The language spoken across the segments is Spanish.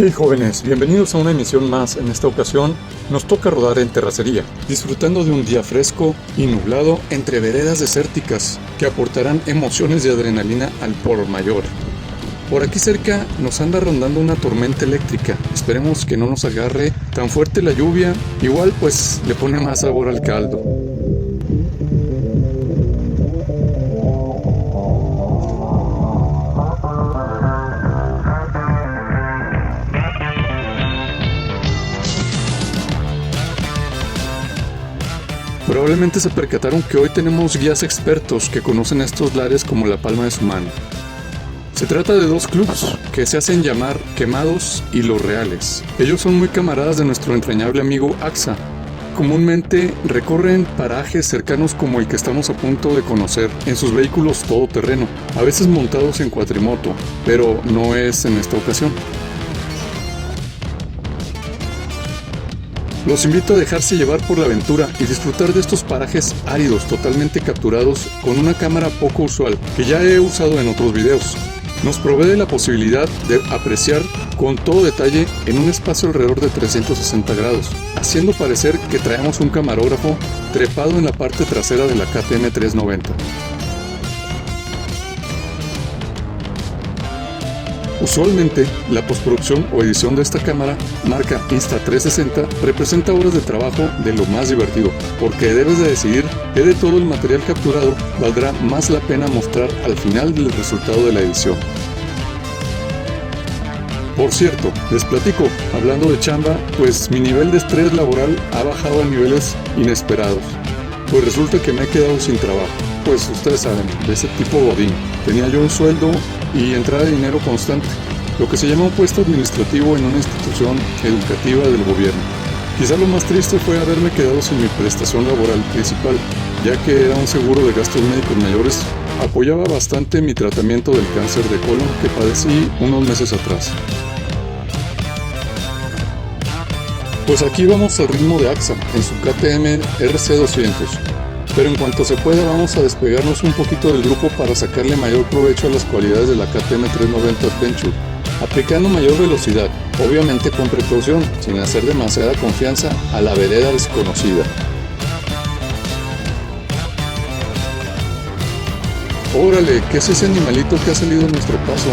Hey jóvenes, bienvenidos a una emisión más. En esta ocasión nos toca rodar en terracería, disfrutando de un día fresco y nublado entre veredas desérticas que aportarán emociones de adrenalina al por mayor. Por aquí cerca nos anda rondando una tormenta eléctrica, esperemos que no nos agarre tan fuerte la lluvia, igual pues le pone más sabor al caldo. Probablemente se percataron que hoy tenemos guías expertos que conocen estos lares como la palma de su mano. Se trata de dos clubs que se hacen llamar Quemados y Los Reales. Ellos son muy camaradas de nuestro entrañable amigo Axa. Comúnmente recorren parajes cercanos como el que estamos a punto de conocer en sus vehículos todoterreno, a veces montados en cuatrimoto, pero no es en esta ocasión. Los invito a dejarse llevar por la aventura y disfrutar de estos parajes áridos totalmente capturados con una cámara poco usual que ya he usado en otros videos. Nos provee la posibilidad de apreciar con todo detalle en un espacio alrededor de 360 grados, haciendo parecer que traemos un camarógrafo trepado en la parte trasera de la KTM 390. Usualmente, la postproducción o edición de esta cámara, marca Insta360, representa horas de trabajo de lo más divertido, porque debes de decidir qué de todo el material capturado valdrá más la pena mostrar al final del resultado de la edición. Por cierto, les platico, hablando de chamba, pues mi nivel de estrés laboral ha bajado a niveles inesperados, pues resulta que me he quedado sin trabajo. Pues ustedes saben, de ese tipo godín. Tenía yo un sueldo y entrada de dinero constante, lo que se llama un puesto administrativo en una institución educativa del gobierno. Quizá lo más triste fue haberme quedado sin mi prestación laboral principal, ya que era un seguro de gastos médicos mayores, apoyaba bastante mi tratamiento del cáncer de colon que padecí unos meses atrás. Pues aquí vamos al ritmo de Axa, en su KTM RC200. Pero en cuanto se pueda vamos a despegarnos un poquito del grupo para sacarle mayor provecho a las cualidades de la KTM 390 Adventure, aplicando mayor velocidad, obviamente con precaución, sin hacer demasiada confianza a la vereda desconocida. Órale, ¿qué es ese animalito que ha salido a nuestro paso?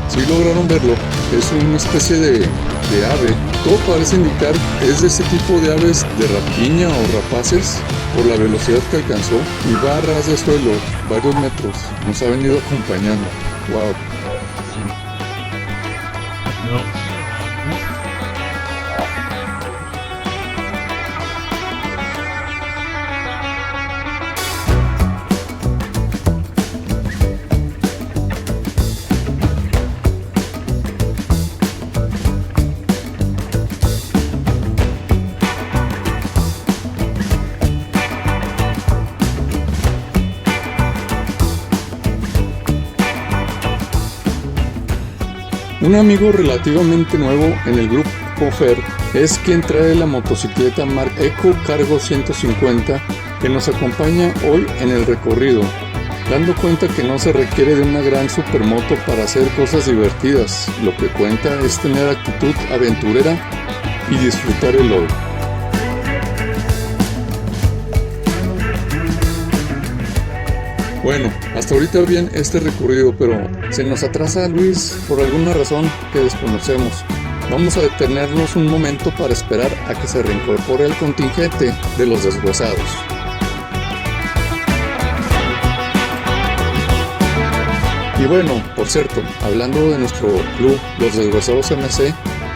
Si lograron verlo, es una especie de ave. Todo parece indicar que es de ese tipo de aves de rapiña o rapaces por la velocidad que alcanzó y va a ras de suelo varios metros. Nos ha venido acompañando. Wow. Un amigo relativamente nuevo en el grupo Fer es quien trae la motocicleta Mark Eco Cargo 150 que nos acompaña hoy en el recorrido, dando cuenta que no se requiere de una gran supermoto para hacer cosas divertidas, lo que cuenta es tener actitud aventurera y disfrutar el hoy. Bueno, hasta ahorita bien este recorrido, pero se nos atrasa Luis por alguna razón que desconocemos. Vamos a detenernos un momento para esperar a que se reincorpore el contingente de los deshuesados. Y bueno, por cierto, hablando de nuestro club, los Deshuesados MC,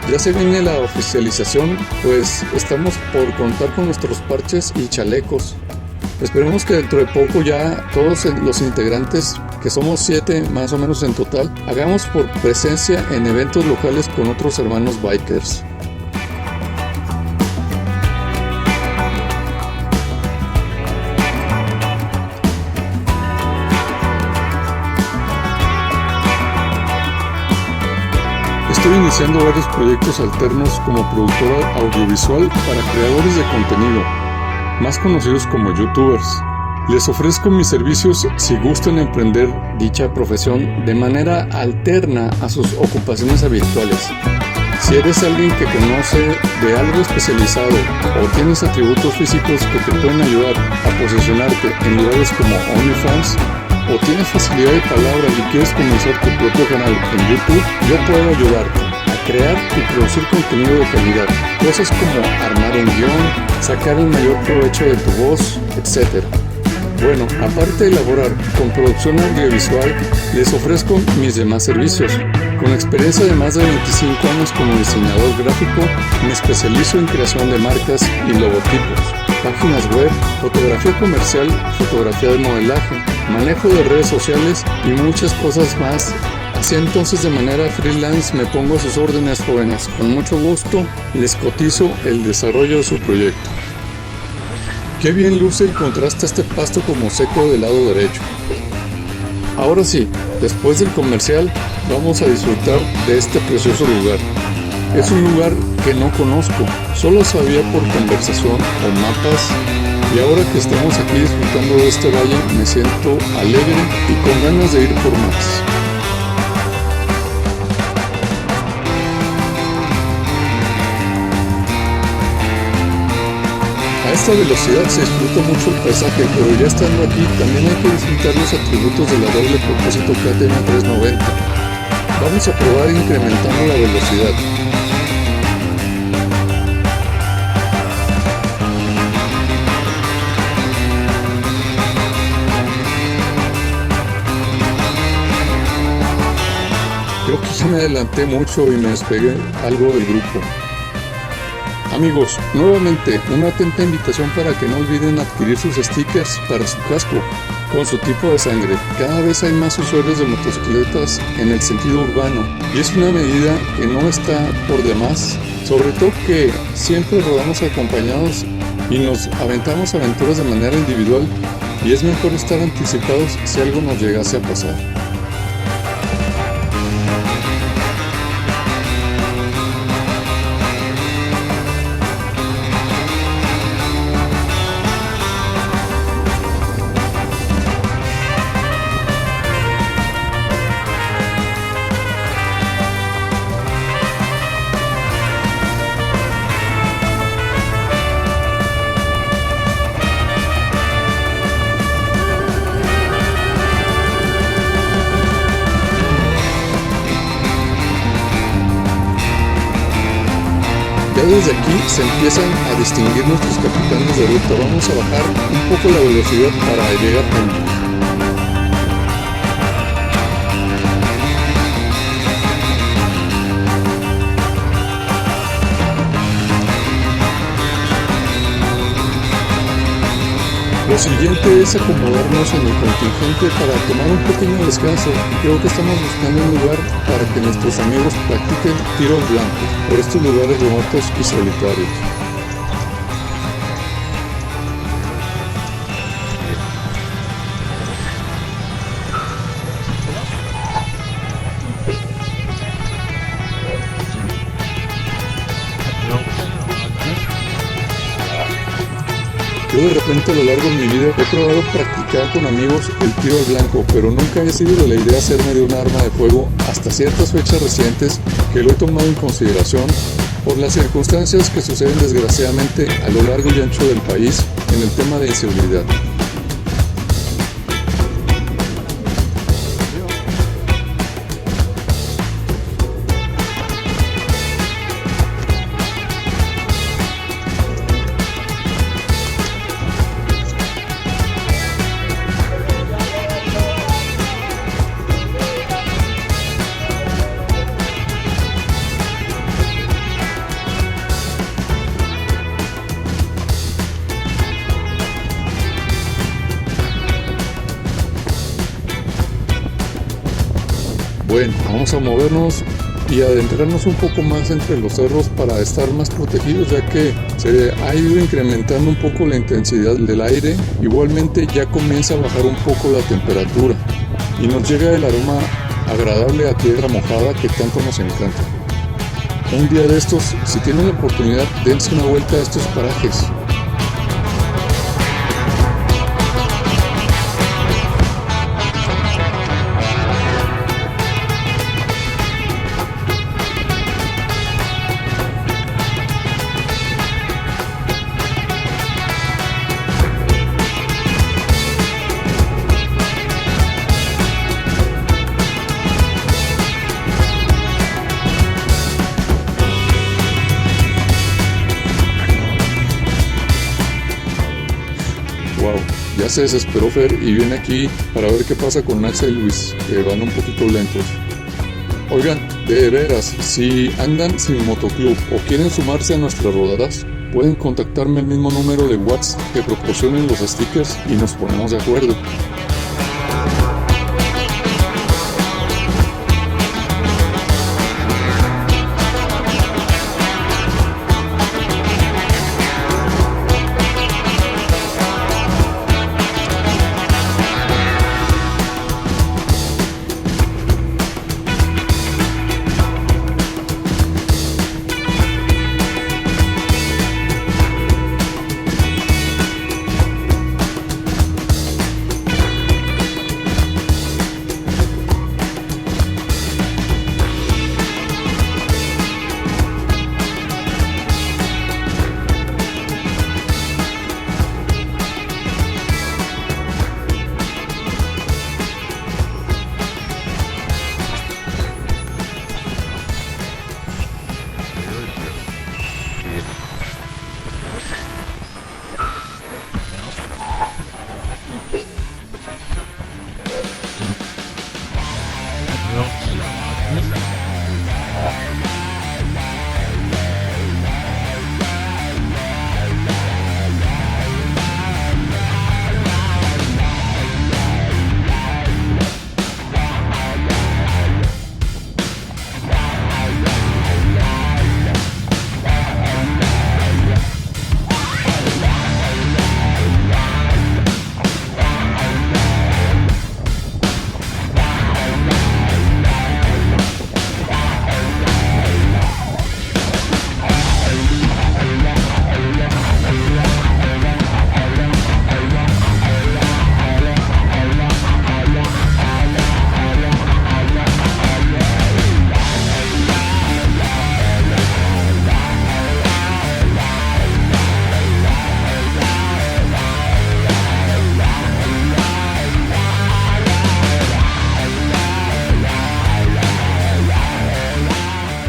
Ya se viene la oficialización, pues estamos por contar con nuestros parches y chalecos. Esperemos que dentro de poco ya todos los integrantes, que somos 7 más o menos en total, hagamos por presencia en eventos locales con otros hermanos bikers. Estoy iniciando varios proyectos alternos como productora audiovisual para creadores de contenido, más conocidos como youtubers. Les ofrezco mis servicios si gustan emprender dicha profesión de manera alterna a sus ocupaciones habituales. Si eres alguien que conoce de algo especializado o tienes atributos físicos que te pueden ayudar a posicionarte en lugares como OnlyFans, o tienes facilidad de palabra y quieres comenzar tu propio canal en YouTube, yo puedo ayudarte a crear y producir contenido de calidad. Cosas como armar un guión, sacar el mayor provecho de tu voz, etc. Bueno, aparte de elaborar con producción audiovisual, les ofrezco mis demás servicios. Con experiencia de más de 25 años como diseñador gráfico, me especializo en creación de marcas y logotipos, páginas web, fotografía comercial, fotografía de modelaje, manejo de redes sociales y muchas cosas más. Así entonces, de manera freelance me pongo a sus órdenes, jóvenes. Con mucho gusto les cotizo el desarrollo de su proyecto. Qué bien luce y contrasta este pasto como seco del lado derecho. Ahora sí, después del comercial, vamos a disfrutar de este precioso lugar. Es un lugar que no conozco, solo sabía por conversación o mapas, y ahora que estamos aquí disfrutando de este valle me siento alegre y con ganas de ir por más. A esta velocidad se disfruta mucho el paisaje, pero ya estando aquí también hay que disfrutar los atributos de la doble propósito KTM 390. Vamos a probar incrementando la velocidad. Creo que ya me adelanté mucho y me despegué algo del grupo. Amigos, nuevamente una atenta invitación para que no olviden adquirir sus stickers para su casco con su tipo de sangre. Cada vez hay más usuarios de motocicletas en el sentido urbano y es una medida que no está por demás, sobre todo que siempre rodamos acompañados y nos aventamos aventuras de manera individual y es mejor estar anticipados si algo nos llegase a pasar. Ya desde aquí se empiezan a distinguir nuestros capitanes de ruta. Vamos a bajar un poco la velocidad para llegar juntos. Lo siguiente es acomodarnos en el contingente para tomar un pequeño descanso. Creo que estamos buscando un lugar para que nuestros amigos practiquen tiro al blanco por estos lugares remotos y solitarios. Yo de repente a lo largo de mi vida he probado practicar con amigos el tiro al blanco, pero nunca he sido de la idea hacerme de un arma de fuego hasta ciertas fechas recientes que lo he tomado en consideración por las circunstancias que suceden desgraciadamente a lo largo y ancho del país en el tema de inseguridad. Bueno, vamos a movernos y adentrarnos un poco más entre los cerros para estar más protegidos, ya que se ha ido incrementando un poco la intensidad del aire. Igualmente ya comienza a bajar un poco la temperatura y nos llega el aroma agradable a tierra mojada que tanto nos encanta. Un día de estos, si tienen la oportunidad, dense una vuelta a estos parajes. Wow, ya se desesperó Fer y viene aquí para ver qué pasa con Max y Luis, que van un poquito lentos. Oigan, de veras, si andan sin motoclub o quieren sumarse a nuestras rodadas, pueden contactarme al mismo número de WhatsApp que proporcionen los stickers y nos ponemos de acuerdo.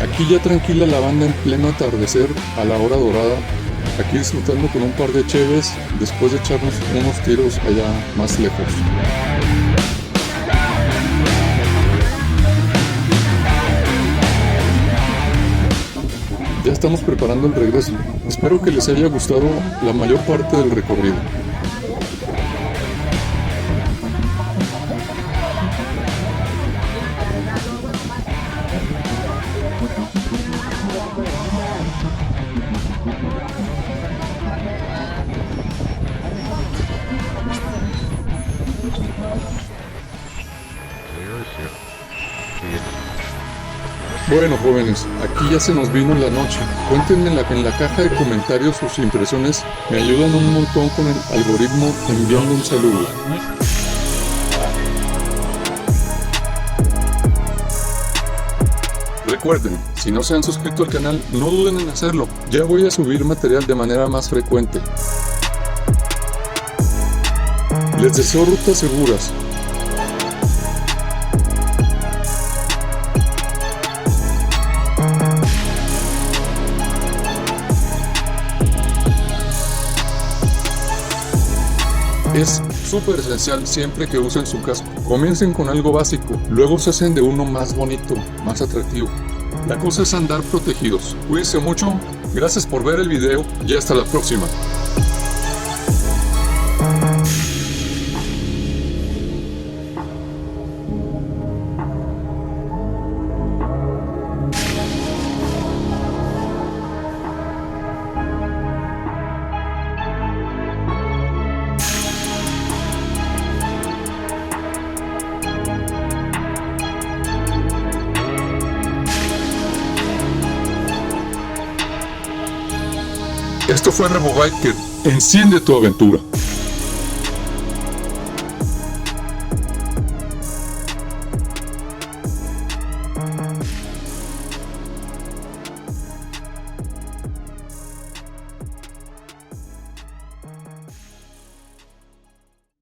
Aquí ya tranquila la banda en pleno atardecer a la hora dorada, aquí disfrutando con un par de cheves después de echarnos unos tiros allá más lejos. Ya estamos preparando el regreso. Espero que les haya gustado la mayor parte del recorrido. Bueno jóvenes, aquí ya se nos vino la noche. Cuéntenme en la caja de comentarios sus impresiones, me ayudan un montón con el algoritmo enviando un saludo. Recuerden, si no se han suscrito al canal, no duden en hacerlo, ya voy a subir material de manera más frecuente. Les deseo rutas seguras. Es súper esencial siempre que usen su casco. Comiencen con algo básico, luego se hacen de uno más bonito, más atractivo. La cosa es andar protegidos. Cuídense mucho, gracias por ver el video y hasta la próxima. Esto fue RevoBiker. Enciende tu aventura.